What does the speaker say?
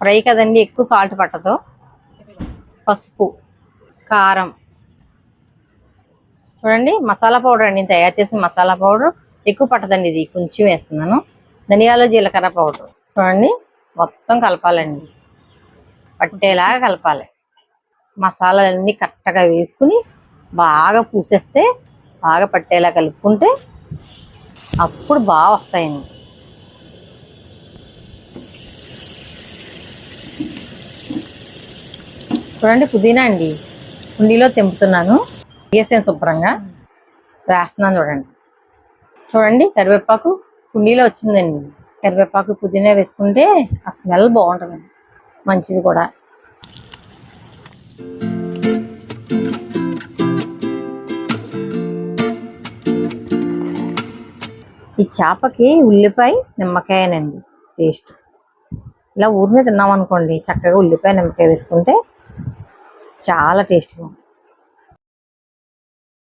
Fry కదండి, ఎక్కువ salt పట్టదు. పసుపు, కారం, చూడండి మసాలా పౌడర్ అండి, తయారు చేసిన మసాలా పౌడర్ ఎక్కువ పట్టదండి, ఇది కొంచెం వేస్తున్నాను. ధనియాలు జీలకర్ర పౌడర్ చూడండి, మొత్తం కలపాలండి, పట్టేలాగా కలపాలి. మసాలాలన్నీ కరెక్ట్గా వేసుకుని బాగా పూసేస్తే, బాగా పట్టేలా కలుపుకుంటే అప్పుడు బాగా వస్తాయండి. చూడండి పుదీనా అండి, కుండీలో తెంపుతున్నాను, వేసాను శుభ్రంగా, వేస్తున్నాను. చూడండి కరివేపాకు కుండీలో వచ్చిందండి. కరివేపాకు పుదీనా వేసుకుంటే ఆ స్మెల్ బాగుంటుందండి, మంచిది కూడా. ఈ చేపకి ఉల్లిపాయ నిమ్మకాయనండి టేస్ట్. ఇలా ఊరినే తిన్నాం అనుకోండి, చక్కగా ఉల్లిపాయ నిమ్మకాయ వేసుకుంటే చాలా టేస్ట్గా ఉంటుంది.